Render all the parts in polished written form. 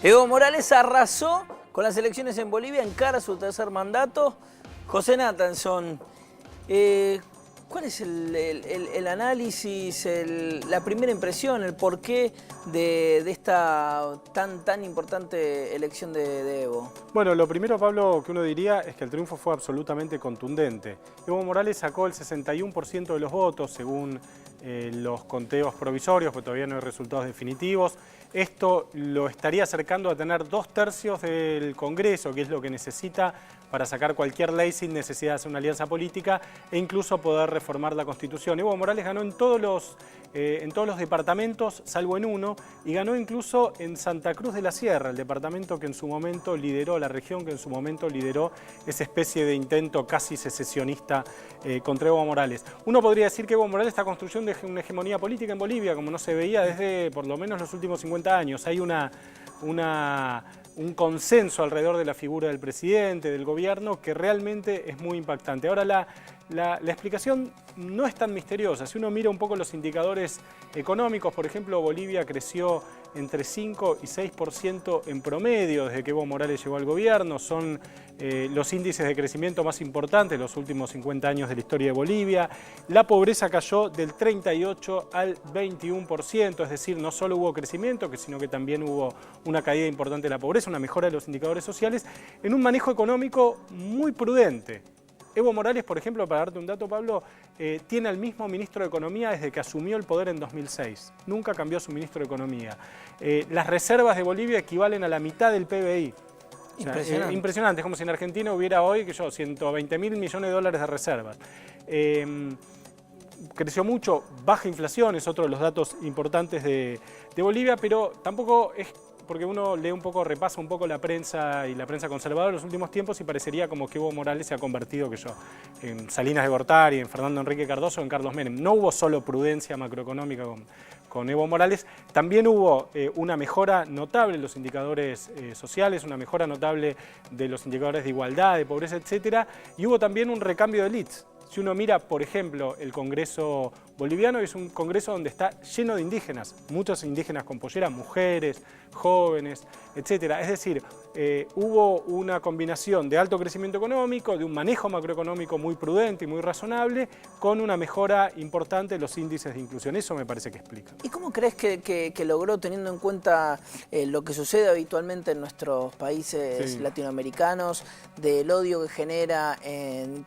Evo Morales arrasó con las elecciones en Bolivia, encara su tercer mandato. José Nathanson, ¿cuál es el análisis, la primera impresión, el porqué de esta tan importante elección de Evo? Bueno, lo primero, Pablo, que uno diría es que el triunfo fue absolutamente contundente. Evo Morales sacó el 61% de los votos, según los conteos provisorios, porque todavía no hay resultados definitivos. Esto lo estaría acercando a tener 2/3 del Congreso, que es lo que necesita para sacar cualquier ley sin necesidad de hacer una alianza política e incluso poder reformar la Constitución. Evo Morales ganó en todos los departamentos, salvo en uno, y ganó incluso en Santa Cruz de la Sierra, el departamento que en su momento lideró, la región que en su momento lideró esa especie de intento casi secesionista contra Evo Morales. Uno podría decir que Evo Morales está construyendo una hegemonía política en Bolivia, como no se veía desde por lo menos los últimos 50 años. Hay un consenso alrededor de la figura del presidente, del gobierno, que realmente es muy impactante. Ahora, la explicación no es tan misteriosa. Si uno mira un poco los indicadores económicos, por ejemplo, Bolivia creció entre 5 y 6% en promedio desde que Evo Morales llegó al gobierno. Son los índices de crecimiento más importantes de los últimos 50 años de la historia de Bolivia. La pobreza cayó del 38 al 21%, es decir, no solo hubo crecimiento, sino que también hubo una caída importante de la pobreza, una mejora de los indicadores sociales, en un manejo económico muy prudente. Evo Morales, por ejemplo, para darte un dato, Pablo, tiene al mismo ministro de Economía desde que asumió el poder en 2006. Nunca cambió su ministro de Economía. Las reservas de Bolivia equivalen a la mitad del PBI. O sea, impresionante. Impresionante, es como si en Argentina hubiera hoy, 120.000 millones de dólares de reservas. Creció mucho, baja inflación, es otro de los datos importantes de Bolivia, pero tampoco es porque uno lee un poco, repasa un poco la prensa y la prensa conservadora en los últimos tiempos y parecería como que Evo Morales se ha convertido en Salinas de Gortari, en Fernando Enrique Cardoso, en Carlos Menem. No hubo solo prudencia macroeconómica con Evo Morales, también hubo una mejora notable en los indicadores sociales, una mejora notable de los indicadores de igualdad, de pobreza, etcétera, y hubo también un recambio de elites. Si uno mira, por ejemplo, el Congreso boliviano, es un Congreso donde está lleno de indígenas, muchos indígenas con pollera, mujeres, jóvenes, etc. Es decir, hubo una combinación de alto crecimiento económico, de un manejo macroeconómico muy prudente y muy razonable, con una mejora importante de los índices de inclusión. Eso me parece que explica. ¿Y cómo crees que logró, teniendo en cuenta lo que sucede habitualmente en nuestros países latinoamericanos, del odio que genera en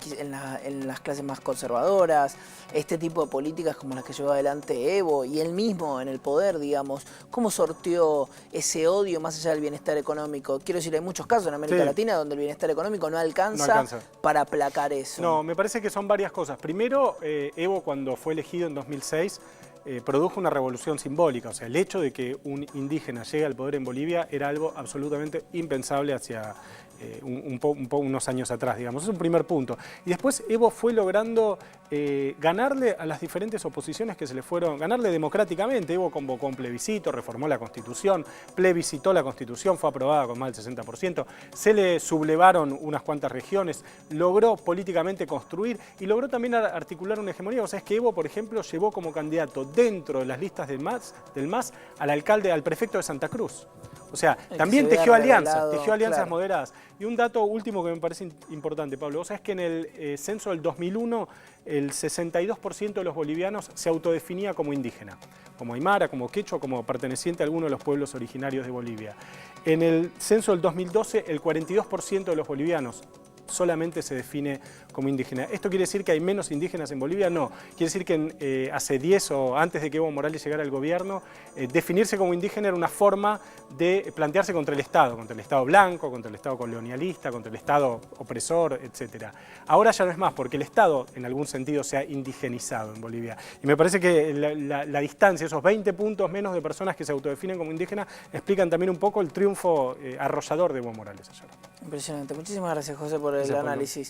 las clases más conservadoras, este tipo de políticas como las que llevó adelante Evo y él mismo en el poder, digamos? ¿Cómo sorteó ese odio más allá del bienestar económico? Quiero decir, hay muchos casos en América Latina donde el bienestar económico no alcanza para aplacar eso. No, me parece que son varias cosas. Primero, Evo, cuando fue elegido en 2006, produjo una revolución simbólica. O sea, el hecho de que un indígena llegue al poder en Bolivia era algo absolutamente impensable hacia unos años atrás, digamos. Es un primer punto. Y después Evo fue logrando ganarle a las diferentes oposiciones que se le fueron, ganarle democráticamente. Evo convocó un plebiscito, reformó la Constitución, plebiscitó la Constitución, fue aprobada con más del 60%, se le sublevaron unas cuantas regiones, logró políticamente construir y logró también articular una hegemonía. O sea, es que Evo, por ejemplo, llevó como candidato dentro de las listas del MAS al alcalde, al prefecto de Santa Cruz. O sea, también tejió alianzas moderadas. Y un dato último que me parece importante, Pablo, vos sabés que en el censo del 2001 el 62% de los bolivianos se autodefinía como indígena, como aymara, como quechua, como perteneciente a alguno de los pueblos originarios de Bolivia. En el censo del 2012 el 42% de los bolivianos solamente se define como indígena. ¿Esto quiere decir que hay menos indígenas en Bolivia? No. Quiere decir que hace 10 o antes de que Evo Morales llegara al gobierno, definirse como indígena era una forma de plantearse contra el Estado blanco, contra el Estado colonialista, contra el Estado opresor, etc. Ahora ya no es más, porque el Estado en algún sentido se ha indigenizado en Bolivia. Y me parece que la distancia, esos 20 puntos menos de personas que se autodefinen como indígenas, explican también un poco el triunfo arrollador de Evo Morales ayer. Impresionante. Muchísimas gracias, José, por el análisis.